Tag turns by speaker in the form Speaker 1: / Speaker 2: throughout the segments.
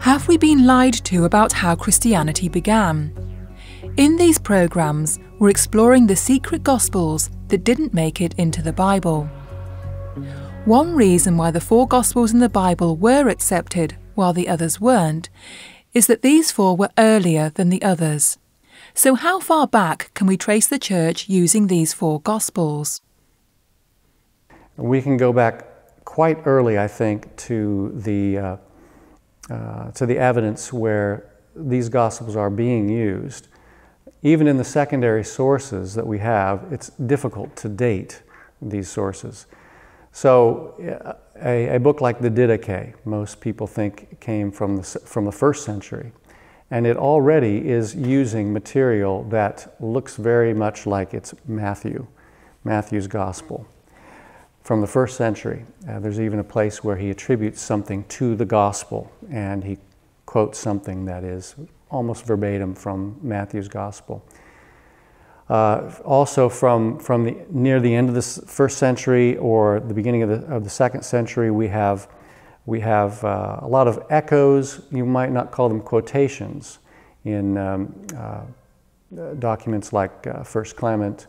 Speaker 1: Have we been lied to about how Christianity began? In these programs, we're exploring the secret Gospels that didn't make it into the Bible. One reason why the 4 Gospels in the Bible were accepted while the others weren't is that these 4 were earlier than the others. So how far back can we trace the Church using these 4 Gospels?
Speaker 2: We can go back quite early, I think, to the evidence where these Gospels are being used. Even in the secondary sources that we have, it's difficult to date these sources. So a book like the Didache, most people think came from the 1st century. And it already is using material that looks very much like it's Matthew's Gospel from the 1st century. There's even a place where he attributes something to the Gospel, and he quotes something that is almost verbatim from Matthew's Gospel. Also near the end of the 1st century or the beginning of the 2nd century, we have a lot of echoes. You might not call them quotations in documents like 1 Clement,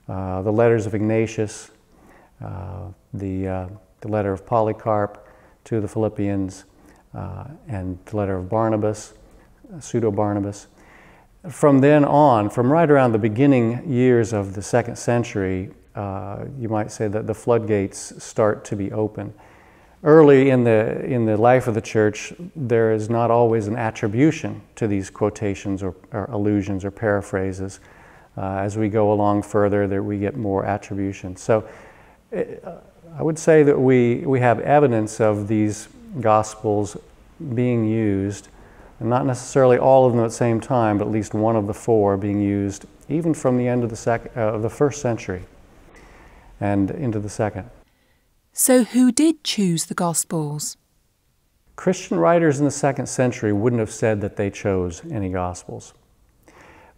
Speaker 2: the letters of Ignatius, the letter of Polycarp to the Philippians, and the letter of Barnabas, pseudo-Barnabas. From then on, from right around the beginning years of the 2nd century, you might say that the floodgates start to be open. Early in the life of the Church, there is not always an attribution to these quotations or allusions or paraphrases. As we go along further, we get more attribution. So I would say that we have evidence of these Gospels being used, and not necessarily all of them at the same time, but at least one of the 4 being used, even from the end of the 1st century and into the 2nd.
Speaker 1: So who did choose the Gospels?
Speaker 2: Christian writers in the 2nd century wouldn't have said that they chose any Gospels.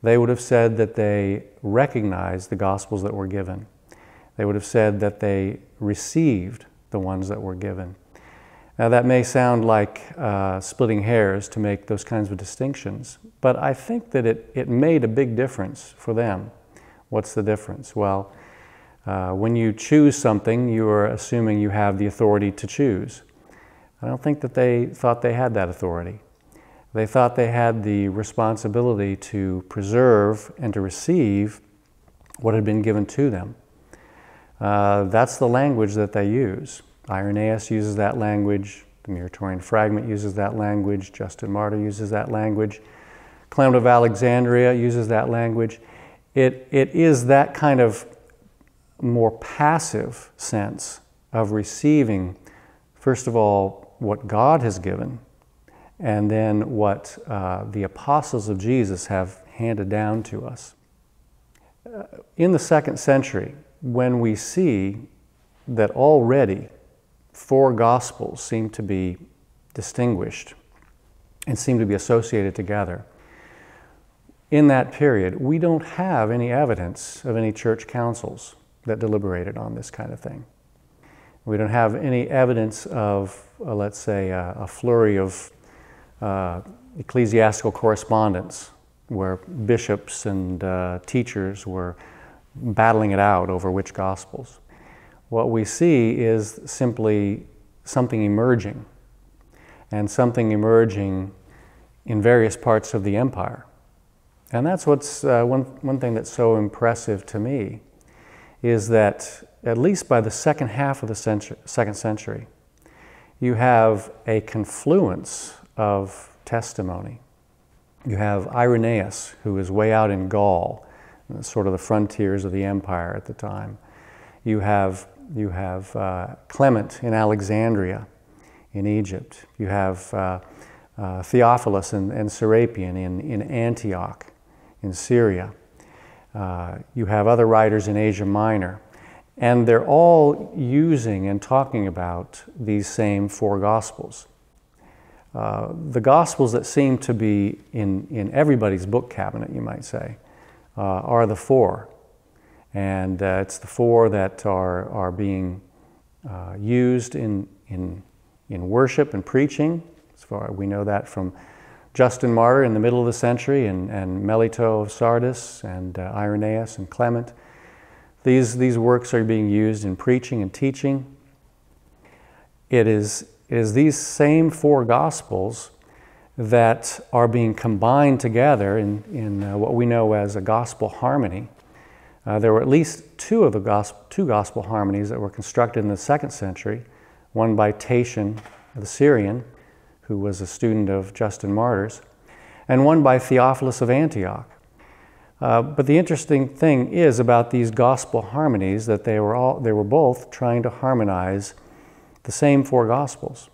Speaker 2: They would have said that they recognized the Gospels that were given. They would have said that they received the ones that were given. Now that may sound like splitting hairs to make those kinds of distinctions, but I think that it made a big difference for them. What's the difference? Well, when you choose something, you are assuming you have the authority to choose. I don't think that they thought they had that authority. They thought they had the responsibility to preserve and to receive what had been given to them. That's the language that they use. Irenaeus uses that language, the Muratorian Fragment uses that language, Justin Martyr uses that language, Clement of Alexandria uses that language. It is that kind of more passive sense of receiving, first of all, what God has given, and then what the apostles of Jesus have handed down to us. In the 2nd century, when we see that already 4 Gospels seem to be distinguished and seem to be associated together, in that period, we don't have any evidence of any church councils that deliberated on this kind of thing. We don't have any evidence of, let's say, a flurry of ecclesiastical correspondence where bishops and teachers were battling it out over which Gospels. What we see is simply something emerging, and something emerging in various parts of the empire. And that's what's one thing that's so impressive to me, is that at least by the 2nd half of the 2nd century, you have a confluence of testimony. You have Irenaeus, who is way out in Gaul, sort of the frontiers of the empire at the time. You have Clement in Alexandria in Egypt. You have Theophilus and Serapion in Antioch in Syria. You have other writers in Asia Minor. And they're all using and talking about these same 4 Gospels. The Gospels that seem to be in everybody's book cabinet, you might say, are the 4. And it's the 4 that are being used in in worship and preaching. As far as we know that from Justin Martyr in the middle of the century, and Melito of Sardis, and Irenaeus and Clement. These works are being used in preaching and teaching. It is these same four Gospels that are being combined together in what we know as a Gospel harmony. There were at least two Gospel harmonies that were constructed in the 2nd century, one by Tatian the Syrian, who was a student of Justin Martyr's, and one by Theophilus of Antioch. But the interesting thing is about these Gospel harmonies that they were both trying to harmonize the same four Gospels.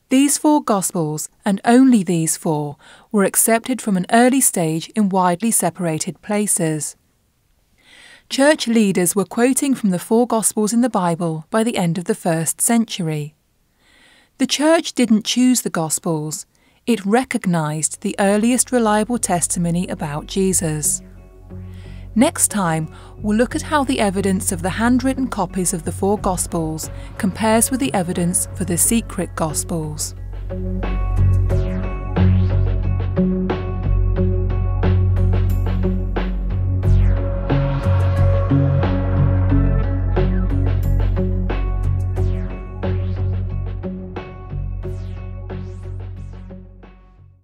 Speaker 1: These four Gospels, and only these four, were accepted from an early stage in widely separated places. Church leaders were quoting from the four Gospels in the Bible by the end of the 1st century. The Church didn't choose the Gospels. It recognized the earliest reliable testimony about Jesus. Next time, we'll look at how the evidence of the handwritten copies of the four Gospels compares with the evidence for the secret Gospels.